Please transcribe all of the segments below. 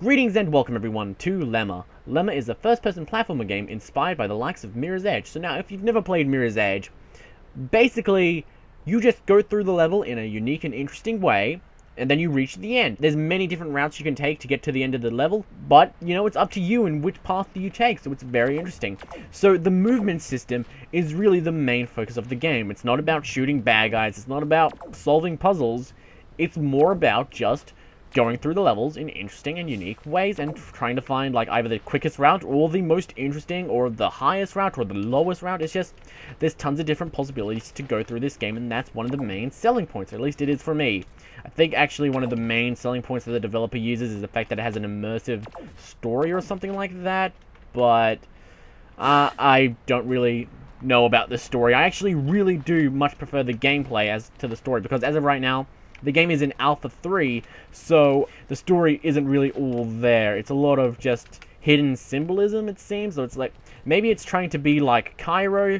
Greetings and welcome everyone to Lemma. Lemma is a first-person platformer game inspired by the likes of Mirror's Edge. So now, if you've never played Mirror's Edge, basically, you just go through the level in a unique and interesting way, and then you reach the end. There's many different routes you can take to get to the end of the level, but, you know, it's up to you and which path do you take, so it's very interesting. So the movement system is really the main focus of the game. It's not about shooting bad guys, it's not about solving puzzles, it's more about just going through the levels in interesting and unique ways and trying to find like either the quickest route or the most interesting or the highest route or the lowest route. It's just, there's tons of different possibilities to go through this game, and that's one of the main selling points, or at least it is for me. I think actually one of the main selling points that the developer uses is the fact that it has an immersive story or something like that, but I don't really know about the story. I actually really do much prefer the gameplay as to the story, because as of right now, the game is in Alpha 3, so the story isn't really all there. It's a lot of just hidden symbolism, it seems. So it's like, maybe it's trying to be like Cairo,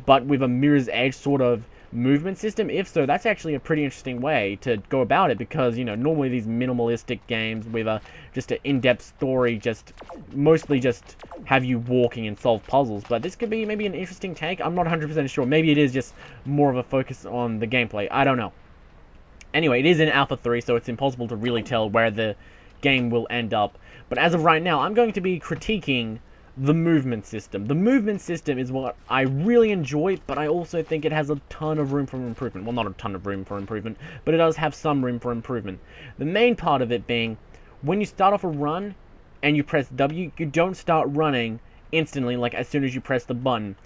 but with a Mirror's Edge sort of movement system. If so, that's actually a pretty interesting way to go about it, because, you know, normally these minimalistic games with just an in-depth story just mostly just have you walking and solve puzzles. But this could be maybe an interesting take. I'm not 100% sure. Maybe it is just more of a focus on the gameplay. I don't know. Anyway, it is in Alpha 3, so it's impossible to really tell where the game will end up. But as of right now, I'm going to be critiquing the movement system. The movement system is what I really enjoy, but I also think it has a ton of room for improvement. Well, not a ton of room for improvement, but it does have some room for improvement. The main part of it being, when you start off a run and you press W, you don't start running instantly, like as soon as you press the button.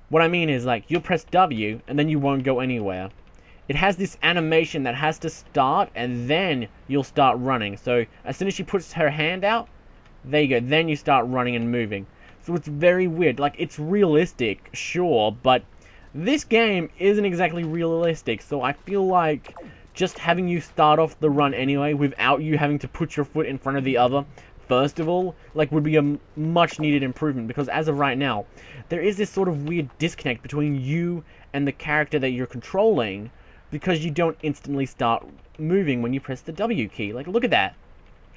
What I mean is, like, you'll press W and then you won't go anywhere. It has this animation that has to start, and then you'll start running. So as soon as she puts her hand out, there you go, then you start running and moving. So it's very weird. Like, it's realistic, sure, but this game isn't exactly realistic. So I feel like just having you start off the run anyway, without you having to put your foot in front of the other, first of all, like, would be a much needed improvement. Because as of right now, there is this sort of weird disconnect between you and the character that you're controlling, because you don't instantly start moving when you press the W key. Like, look at that.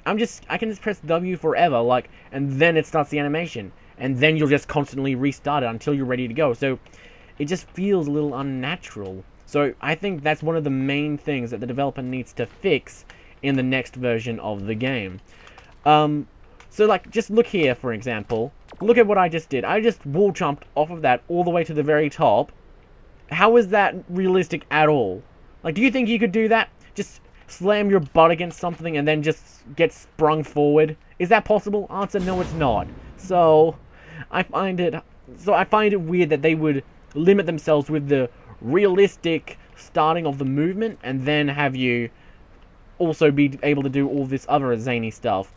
I can just press W forever, like, and then it starts the animation. And then you'll just constantly restart it until you're ready to go. So, it just feels a little unnatural. So, I think that's one of the main things that the developer needs to fix in the next version of the game. So, like, just look here, for example. Look at what I just did. I just wall jumped off of that all the way to the very top. How is that realistic at all? Like, do you think you could do that? Just slam your butt against something and then just get sprung forward? Is that possible? Answer, no, it's not. So, I find it weird that they would limit themselves with the realistic starting of the movement and then have you also be able to do all this other zany stuff.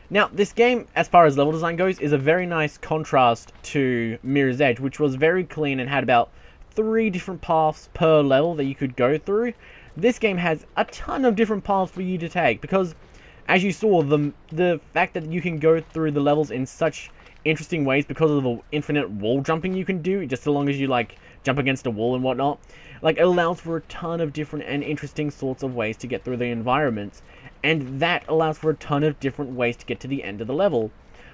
Now, this game, as far as level design goes, is a very nice contrast to Mirror's Edge, which was very clean and had about 3 different paths per level that you could go through. This game has a ton of different paths for you to take, because, as you saw, the fact that you can go through the levels in such interesting ways because of the infinite wall jumping you can do, just so long as you, like, jump against a wall and whatnot, like, it allows for a ton of different and interesting sorts of ways to get through the environments, and that allows for a ton of different ways to get to the end of the level.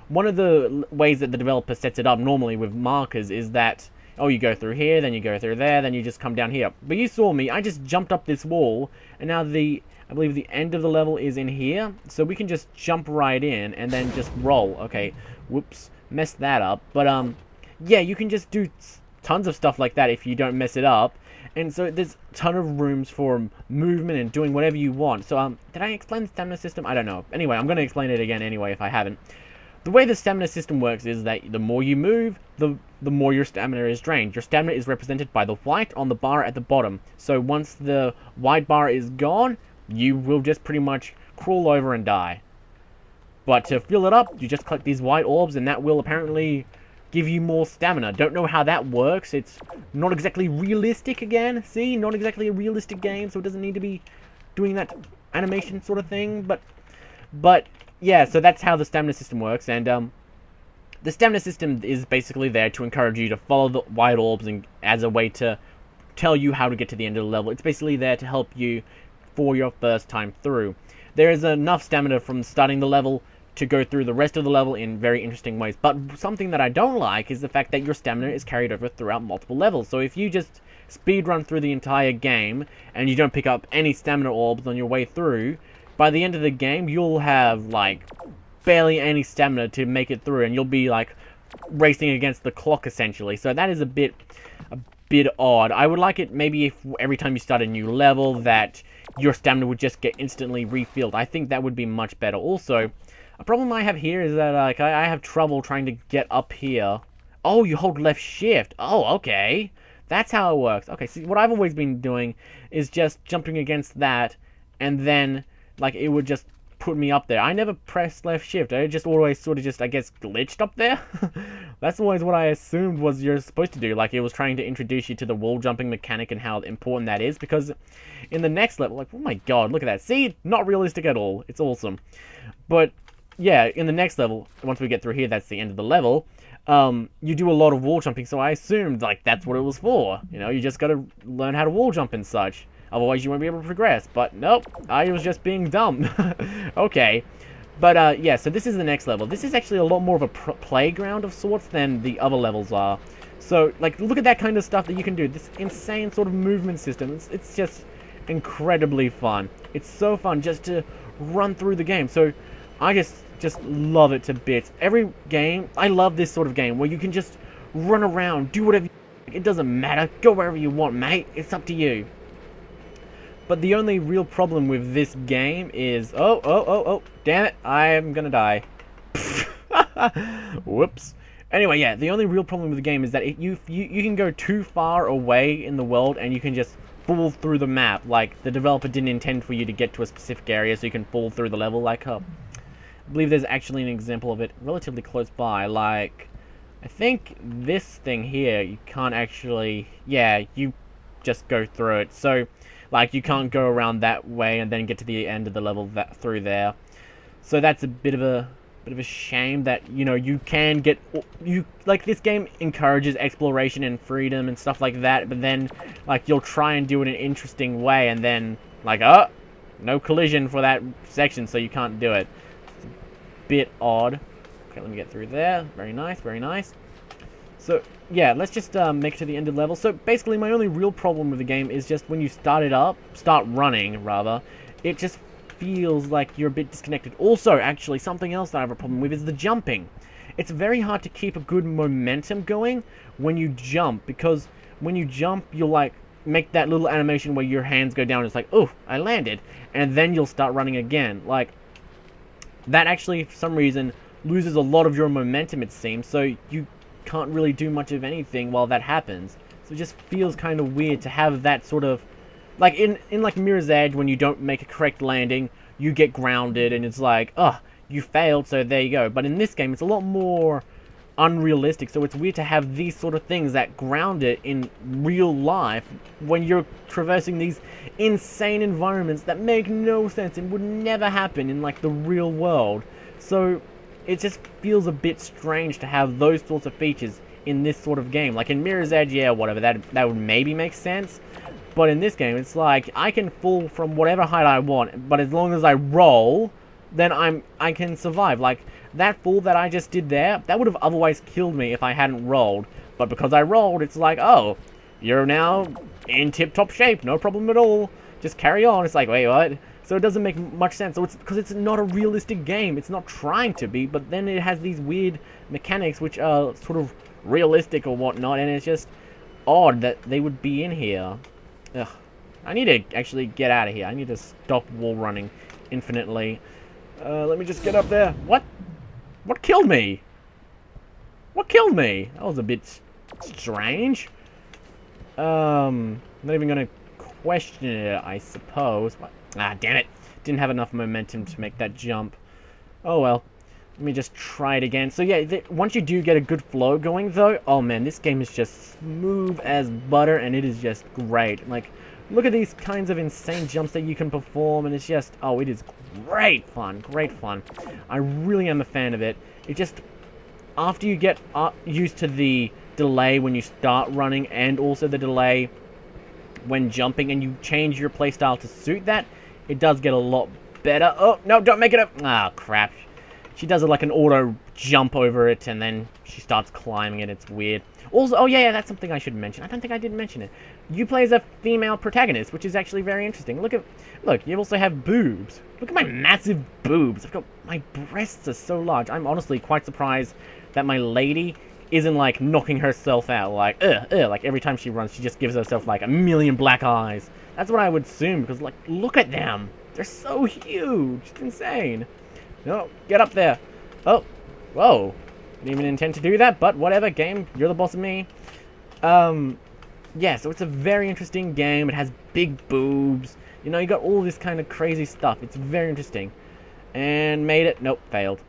One of the ways that the developer sets it up normally with markers is that, oh, you go through here, then you go through there, then you just come down here. But you saw me, I just jumped up this wall, and now I believe the end of the level is in here, so we can just jump right in and then just roll. Okay, whoops, messed that up. But, yeah, you can just do tons of stuff like that if you don't mess it up. And so there's a ton of rooms for movement and doing whatever you want. So, did I explain the stamina system? I don't know. Anyway, I'm going to explain it again anyway if I haven't. The way the stamina system works is that the more you move, the more your stamina is drained. Your stamina is represented by the white on the bar at the bottom. So once the white bar is gone, you will just pretty much crawl over and die. But to fill it up, you just collect these white orbs, and that will apparently give you more stamina. Don't know how that works. It's not exactly realistic again. See, not exactly a realistic game, so it doesn't need to be doing that animation sort of thing. But yeah, so that's how the stamina system works, and the stamina system is basically there to encourage you to follow the white orbs and as a way to tell you how to get to the end of the level. It's basically there to help you for your first time through. there is enough stamina from starting the level to go through the rest of the level in very interesting ways. But something that I don't like is the fact that your stamina is carried over throughout multiple levels. So if you just speed run through the entire game and you don't pick up any stamina orbs on your way through, by the end of the game you'll have like barely any stamina to make it through, and you'll be like racing against the clock essentially. So that is a bit odd. I would like it maybe if every time you start a new level that your stamina would just get instantly refilled. I think that would be much better. Also, a problem I have here is that like I have trouble trying to get up here. Oh, you hold left shift. Oh, okay. That's how it works. Okay, see, what I've always been doing is just jumping against that, and then like it would just put me up there. I never pressed left shift. I just always sort of just, I guess, glitched up there. That's always what I assumed was you're supposed to do. Like, it was trying to introduce you to the wall jumping mechanic and how important that is. Because in the next level, like, oh my god, look at that. See? Not realistic at all. It's awesome. But, yeah, in the next level, once we get through here, that's the end of the level. You do a lot of wall jumping, so I assumed, like, that's what it was for. You know, you just gotta learn how to wall jump and such. Otherwise, you won't be able to progress. But, nope. I was just being dumb. Okay. But, yeah, so this is the next level. This is actually a lot more of a playground of sorts than the other levels are. So, like, look at that kind of stuff that you can do. This insane sort of movement system. It's just incredibly fun. It's so fun just to run through the game. So, I just love it to bits. Every game, I love this sort of game where you can just run around, do whatever you want. It doesn't matter. Go wherever you want, mate. It's up to you. But the only real problem with this game is... Oh, damn it, I am gonna die. Whoops. Anyway, yeah, the only real problem with the game is that you can go too far away in the world and you can just fall through the map. Like, the developer didn't intend for you to get to a specific area so you can fall through the level. Like, I believe there's actually an example of it relatively close by. Like, I think this thing here, you can't actually... Yeah, you just go through it. So... Like, you can't go around that way and then get to the end of the level through there. So that's a bit of a shame that, you know, you can get... Like, this game encourages exploration and freedom and stuff like that, but then, like, you'll try and do it in an interesting way, and then, like, oh, no collision for that section, so you can't do it. It's a bit odd. Okay, let me get through there. Very nice, very nice. So, yeah, let's just make it to the end of the level. So, basically, my only real problem with the game is just when you start running, rather, it just feels like you're a bit disconnected. Also, actually, something else that I have a problem with is the jumping. It's very hard to keep a good momentum going when you jump, because when you jump, you'll, like, make that little animation where your hands go down, and it's like, oh, I landed, and then you'll start running again. Like, that actually, for some reason, loses a lot of your momentum, it seems, so you can't really do much of anything while that happens. So it just feels kind of weird to have that sort of... Like, in like Mirror's Edge, when you don't make a correct landing, you get grounded, and it's like, oh, you failed, so there you go. But in this game, it's a lot more unrealistic, so it's weird to have these sort of things that ground it in real life when you're traversing these insane environments that make no sense and would never happen in, like, the real world. So... it just feels a bit strange to have those sorts of features in this sort of game. Like in Mirror's Edge, yeah, whatever, that would maybe make sense. But in this game, it's like, I can fall from whatever height I want, but as long as I roll, then I can survive. Like, that fall that I just did there, that would have otherwise killed me if I hadn't rolled. But because I rolled, it's like, oh, you're now in tip-top shape, no problem at all. Just carry on. It's like, wait, what? So it doesn't make much sense. So it's because it's not a realistic game. It's not trying to be, but then it has these weird mechanics which are sort of realistic or whatnot, and it's just odd that they would be in here. Ugh. I need to actually get out of here. I need to stop wall running infinitely. Let me just get up there. What? What killed me? What killed me? That was a bit strange. Not even gonna question it, I suppose. What? Ah, damn it. Didn't have enough momentum to make that jump. Oh well. Let me just try it again. So yeah, once you do get a good flow going though, oh man, this game is just smooth as butter, and it is just great. Like, look at these kinds of insane jumps that you can perform, and it's just, oh, it is great fun, great fun. I really am a fan of it. It just, after you get used to the delay when you start running, and also the delay when jumping, and you change your playstyle to suit that, it does get a lot better. Oh, no, don't make it up. Ah, crap. She does it like an auto jump over it, and then she starts climbing it. It's weird. Also, oh yeah, that's something I should mention. I don't think I did mention it. You play as a female protagonist, which is actually very interesting. Look, you also have boobs. Look at my massive boobs. My breasts are so large. I'm honestly quite surprised that my lady isn't, like, knocking herself out. Like, like, every time she runs, she just gives herself, like, a million black eyes. That's what I would assume, because, like, look at them. They're so huge. It's insane. No, get up there. Oh, whoa. Didn't even intend to do that, but whatever, game. You're the boss of me. Yeah, so it's a very interesting game. It has big boobs. You know, you got all this kind of crazy stuff. It's very interesting. And made it. Nope, failed.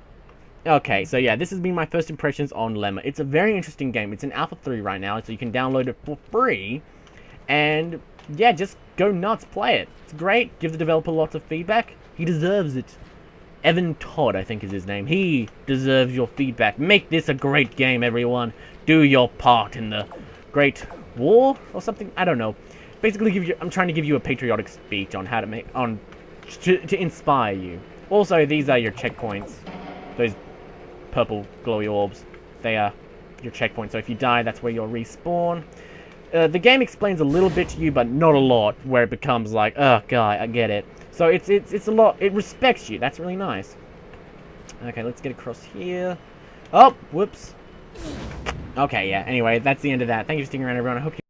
Okay, so yeah, this has been my first impressions on Lemma. It's a very interesting game. It's in Alpha 3 right now, so you can download it for free. And yeah, just go nuts, play it. It's great. Give the developer lots of feedback. He deserves it. Evan Todd, I think is his name. He deserves your feedback. Make this a great game, everyone. Do your part in the Great War or something. I don't know. Basically, I'm trying to give you a patriotic speech on how to make to inspire you. Also, these are your checkpoints. Those purple glowy orbs. They are your checkpoints. So if you die, that's where you'll respawn. The game explains a little bit to you, but not a lot, where it becomes like, oh god, I get it. So it's a lot. It respects you. That's really nice. Okay, let's get across here. Oh, whoops. Okay, yeah. Anyway, that's the end of that. Thank you for sticking around, everyone. I hope you